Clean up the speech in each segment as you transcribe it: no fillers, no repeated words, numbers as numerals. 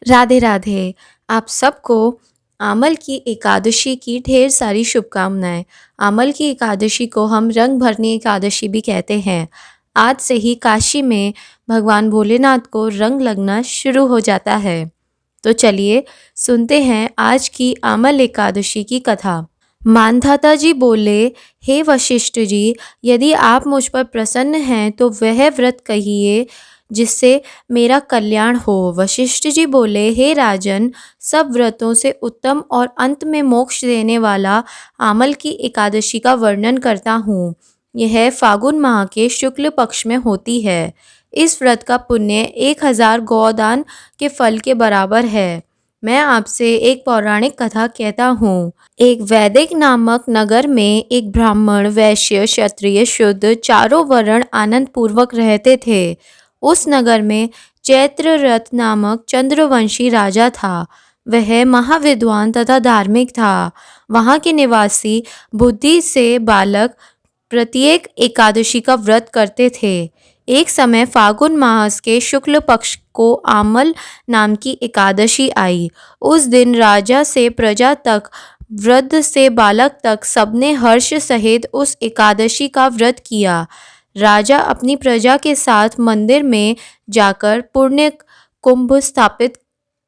राधे राधे। आप सबको आमल की एकादशी की ढेर सारी शुभकामनाएं। आमल की एकादशी को हम रंग भरनी एकादशी भी कहते हैं। आज से ही काशी में भगवान भोलेनाथ को रंग लगना शुरू हो जाता है। तो चलिए सुनते हैं आज की आमल एकादशी की कथा। मानधाता जी बोले, हे वशिष्ठ जी, यदि आप मुझ पर प्रसन्न हैं तो वह व्रत कहिए जिससे मेरा कल्याण हो। वशिष्ठ जी बोले, हे राजन, सब व्रतों से उत्तम और अंत में मोक्ष देने वाला आमल की एकादशी का वर्णन करता हूँ। यह फागुन माह के शुक्ल पक्ष में होती है। इस व्रत का पुण्य 1000 गौदान के फल के बराबर है। मैं आपसे एक पौराणिक कथा कहता हूँ। एक वैदिक नामक नगर में एक ब्राह्मण, वैश्य, क्षत्रिय, शुद्र चारों वर्ण आनंद पूर्वक रहते थे। उस नगर में चैत्ररथ नामक चंद्रवंशी राजा था। वह महाविद्वान तथा धार्मिक था। वहाँ के निवासी बुद्धि से बालक प्रत्येक एकादशी का व्रत करते थे। एक समय फागुन मास के शुक्ल पक्ष को आमल नाम की एकादशी आई। उस दिन राजा से प्रजा तक, वृद्ध से बालक तक सबने हर्ष सहित उस एकादशी का व्रत किया। राजा अपनी प्रजा के साथ मंदिर में जाकर पुण्य कुंभ स्थापित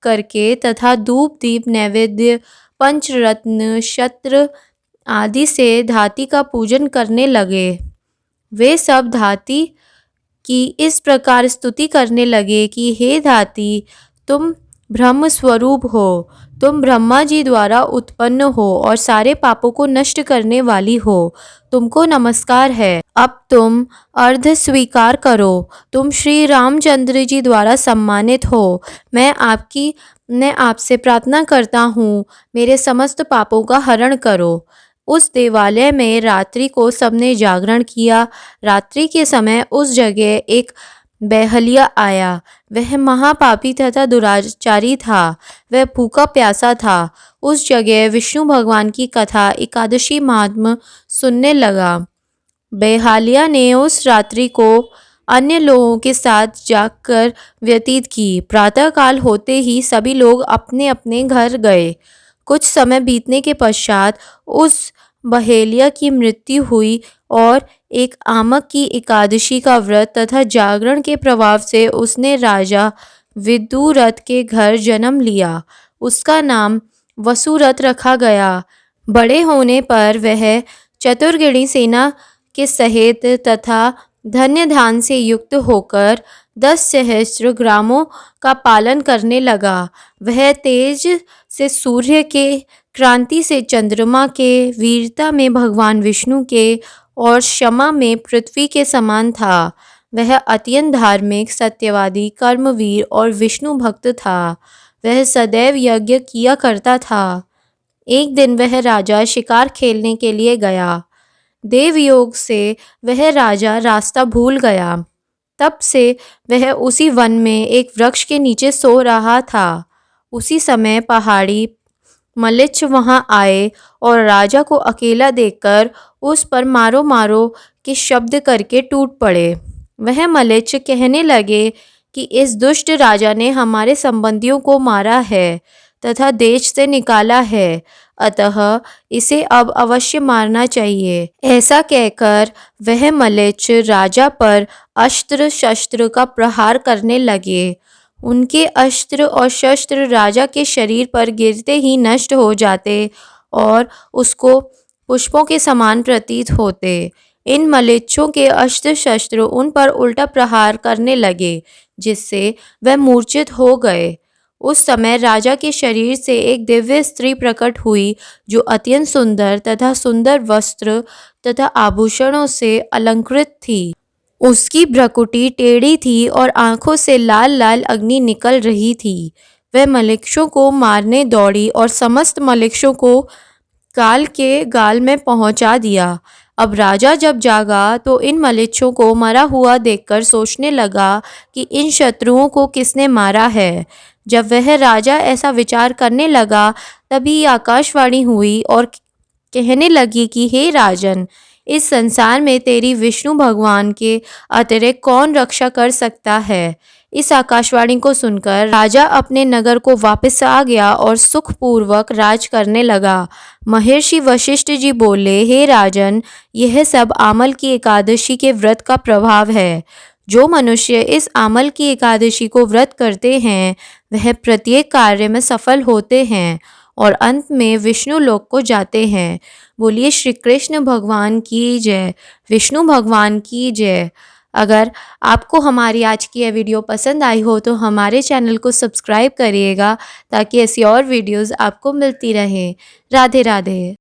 करके तथा धूप दीप नैवेद्य पंचरत्न शस्त्र आदि से धाती का पूजन करने लगे। वे सब धाती की इस प्रकार स्तुति करने लगे कि हे धाती, तुम ब्रह्म स्वरूप हो, तुम ब्रह्मा जी द्वारा उत्पन्न हो और सारे पापों को नष्ट करने वाली हो। तुमको नमस्कार है। अब तुम अर्ध स्वीकार करो। तुम श्री रामचंद्र जी द्वारा सम्मानित हो। मैं आपसे प्रार्थना करता हूँ, मेरे समस्त पापों का हरण करो। उस देवालय में रात्रि को सबने जागरण किया। रात्रि के समय उस जगह एक बेहलिया आया। वह महापापी तथा दुराचारी था। वह भूखा प्यासा था। उस जगह विष्णु भगवान की कथा एकादशी महात्म्य सुनने लगा। बेहालिया ने उस रात्रि को अन्य लोगों के साथ जागकर व्यतीत की। प्रातःकाल होते ही सभी लोग अपने अपने घर गए। कुछ समय बीतने के पश्चात उस बहेलिया की मृत्यु हुई और एक आमक की एकादशी का व्रत तथा जागरण के प्रभाव से उसने राजा विदुरथ के घर जन्म लिया। उसका नाम वसुरथ रखा गया। बड़े होने पर वह चतुर्गिणी सेना के सहित तथा धन्य धान से युक्त होकर 10 सहस्त्र ग्रामों का पालन करने लगा। वह तेज से सूर्य के, क्रांति से चंद्रमा के, वीरता में भगवान विष्णु के और क्षमा में पृथ्वी के समान था। वह अत्यंत धार्मिक, सत्यवादी, कर्मवीर और विष्णु भक्त था। वह सदैव यज्ञ किया करता था। एक दिन वह राजा शिकार खेलने के लिए गया। देवयोग से वह राजा रास्ता भूल गया। तब से वह उसी वन में एक वृक्ष के नीचे सो रहा था। उसी समय पहाड़ी मलिच्छ वहां आए और राजा को अकेला देखकर उस पर मारो मारो के शब्द करके टूट पड़े। वह मलिच्छ कहने लगे कि इस दुष्ट राजा ने हमारे संबंधियों को मारा है तथा देश से निकाला है, अतः इसे अब अवश्य मारना चाहिए। ऐसा कहकर वह मलिच्छ राजा पर अस्त्र शस्त्र का प्रहार करने लगे। उनके अस्त्र और शस्त्र राजा के शरीर पर गिरते ही नष्ट हो जाते और उसको पुष्पों के समान प्रतीत होते। इन मलिच्छों के अस्त्र शस्त्र उन पर उल्टा प्रहार करने लगे, जिससे वह मूर्छित हो गए। उस समय राजा के शरीर से एक दिव्य स्त्री प्रकट हुई, जो अत्यंत सुंदर तथा सुंदर वस्त्र तथा आभूषणों से अलंकृत थी। उसकी भ्रुकुटी टेढ़ी थी और आंखों से लाल लाल अग्नि निकल रही थी। वह मलिक्षों को मारने दौड़ी और समस्त मलिक्षों को काल के गाल में पहुंचा दिया। अब राजा जब जागा तो इन मलिच्छों को मरा हुआ देखकर सोचने लगा कि इन शत्रुओं को किसने मारा है। जब वह राजा ऐसा विचार करने लगा, तभी आकाशवाणी हुई और कहने लगी कि हे राजन, इस संसार में तेरी विष्णु भगवान के अतिरिक्त कौन रक्षा कर सकता है। इस आकाशवाणी को सुनकर राजा अपने नगर को वापस आ गया और सुखपूर्वक राज करने लगा। महर्षि वशिष्ठ जी बोले, हे राजन, यह सब आमल की एकादशी के व्रत का प्रभाव है। जो मनुष्य इस आमल की एकादशी को व्रत करते हैं वह प्रत्येक कार्य में सफल होते हैं और अंत में विष्णु लोक को जाते हैं। बोलिए श्री कृष्ण भगवान की जय, विष्णु भगवान की जय। अगर आपको हमारी आज की यह वीडियो पसंद आई हो तो हमारे चैनल को सब्सक्राइब करिएगा ताकि ऐसी और वीडियोस आपको मिलती रहें। राधे राधे।